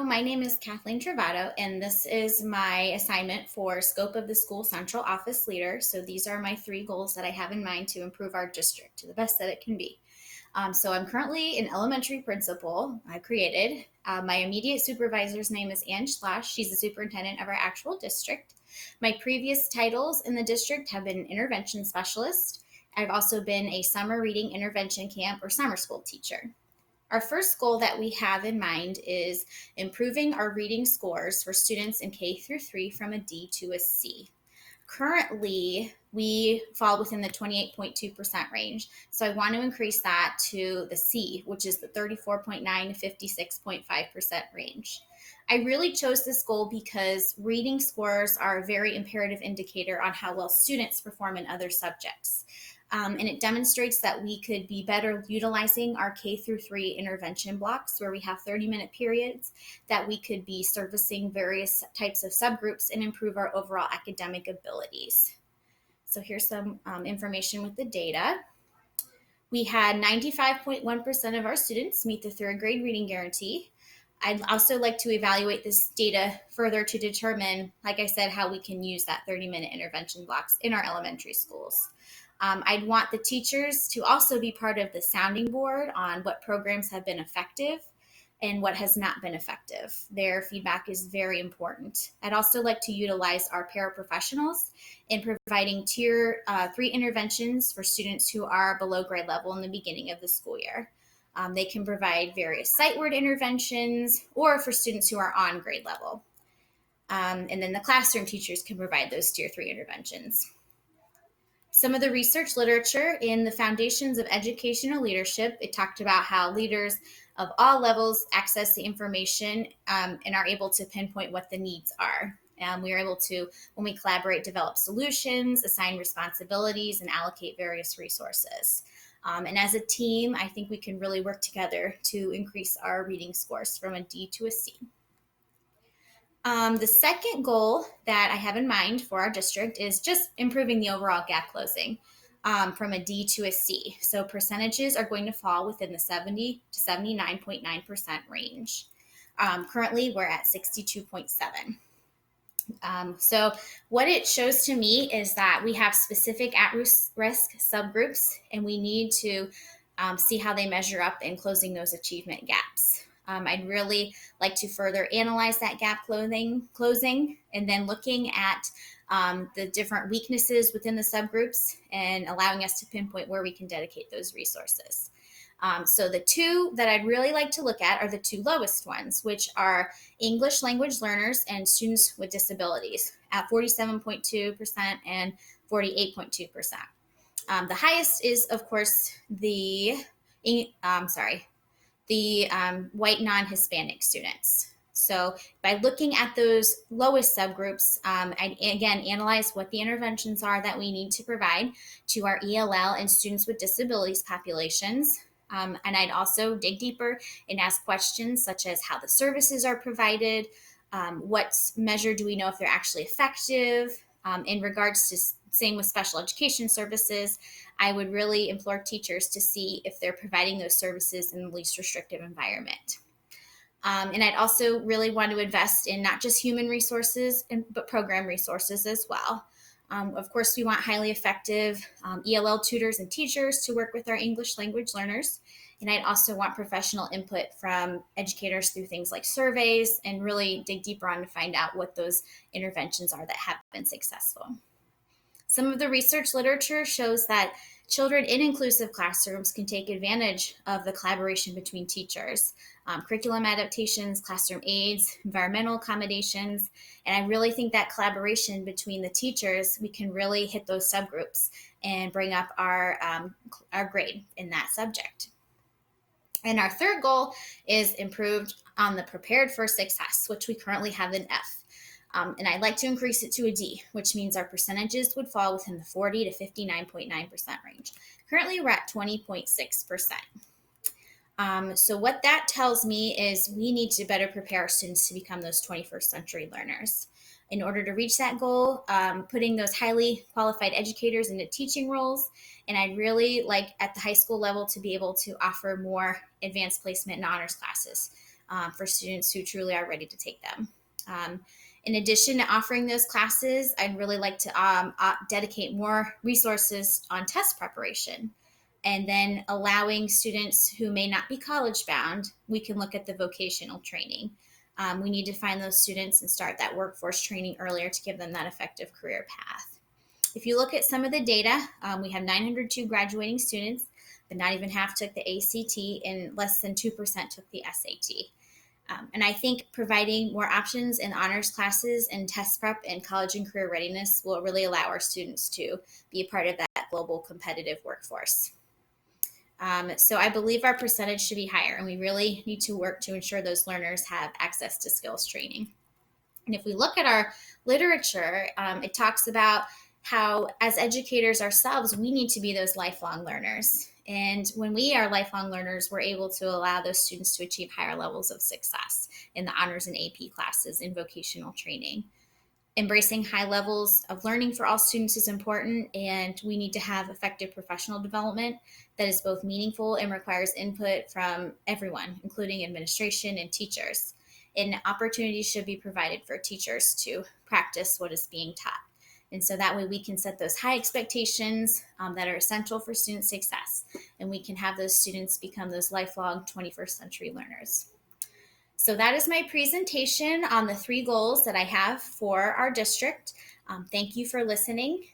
Hello, my name is Kathleen Trovato, and this is my assignment for Scope of the School Central Office Leader. So these are my 3 goals that I have in mind to improve our district to the best that it can be. So I'm currently an elementary principal I created. My immediate supervisor's name is Ann Schlash. She's the superintendent of our actual district. My previous titles in the district have been intervention specialist. I've also been a summer reading intervention camp or summer school teacher. Our first goal that we have in mind is improving our reading scores for students in K through 3 from a D to a C. Currently, we fall within the 28.2% range. So I want to increase that to the C, which is the 34.9 to 56.5% range. I really chose this goal because reading scores are a very imperative indicator on how well students perform in other subjects. And it demonstrates that we could be better utilizing our K through 3 intervention blocks where we have 30-minute periods, that we could be servicing various types of subgroups and improve our overall academic abilities. So here's some information with the data. We had 95.1% of our students meet the 3rd grade reading guarantee. I'd also like to evaluate this data further to determine, like I said, how we can use that 30-minute intervention blocks in our elementary schools. I'd want the teachers to also be part of the sounding board on what programs have been effective and what has not been effective. Their feedback is very important. I'd also like to utilize our paraprofessionals in providing Tier 3 interventions for students who are below grade level in the beginning of the school year. They can provide various sight word interventions or for students who are on grade level. And then the classroom teachers can provide those Tier 3 interventions. Some of the research literature in the Foundations of Educational Leadership, it talked about how leaders of all levels access the information and are able to pinpoint what the needs are. We are able to, when we collaborate, develop solutions, assign responsibilities, and allocate various resources. And as a team, I think we can really work together to increase our reading scores from a D to a C. The second goal that I have in mind for our district is just improving the overall gap closing from a D to a C. So percentages are going to fall within the 70 to 79.9% range. Currently, we're at 62.7. So what it shows to me is that we have specific at-risk subgroups, and we need to see how they measure up in closing those achievement gaps. I'd really like to further analyze that gap closing and then looking at the different weaknesses within the subgroups and allowing us to pinpoint where we can dedicate those resources. So the 2 that I'd really like to look at are the 2 lowest ones, which are English language learners and students with disabilities at 47.2% and 48.2%. The highest is, of course, the white non-Hispanic students. So by looking at those lowest subgroups, I again analyze what the interventions are that we need to provide to our ELL and students with disabilities populations. And I'd also dig deeper and ask questions such as how the services are provided, what measure do we know if they're actually effective. In regards to same with special education services, I would really implore teachers to see if they're providing those services in the least restrictive environment. And I'd also really want to invest in not just human resources, but program resources as well. Of course, we want highly effective ELL tutors and teachers to work with our English language learners. And I'd also want professional input from educators through things like surveys and really dig deeper on to find out what those interventions are that have been successful. Some of the research literature shows that children in inclusive classrooms can take advantage of the collaboration between teachers, curriculum adaptations, classroom aids, environmental accommodations, and I really think that collaboration between the teachers, we can really hit those subgroups and bring up our grade in that subject. And our third goal is improved on the prepared for success, which we currently have an F. And I'd like to increase it to a D, which means our percentages would fall within the 40 to 59.9% range. Currently, we're at 20.6%. So what that tells me is we need to better prepare our students to become those 21st century learners. In order to reach that goal, putting those highly qualified educators into teaching roles, and I'd really like at the high school level to be able to offer more advanced placement and honors classes. for students who truly are ready to take them. In addition to offering those classes, I'd really like to dedicate more resources on test preparation. And then allowing students who may not be college bound, we can look at the vocational training. We need to find those students and start that workforce training earlier to give them that effective career path. If you look at some of the data, we have 902 graduating students, but not even half took the ACT and less than 2% took the SAT. And I think providing more options in honors classes and test prep and college and career readiness will really allow our students to be a part of that global competitive workforce. So I believe our percentage should be higher, and we really need to work to ensure those learners have access to skills training. And if we look at our literature, it talks about how, as educators ourselves, we need to be those lifelong learners. And when we are lifelong learners, we're able to allow those students to achieve higher levels of success in the honors and AP classes in vocational training. Embracing high levels of learning for all students is important, and we need to have effective professional development that is both meaningful and requires input from everyone, including administration and teachers. And opportunities should be provided for teachers to practice what is being taught. And so that way we can set those high expectations that are essential for student success, and we can have those students become those lifelong 21st century learners. So that is my presentation on the 3 goals that I have for our district. Thank you for listening.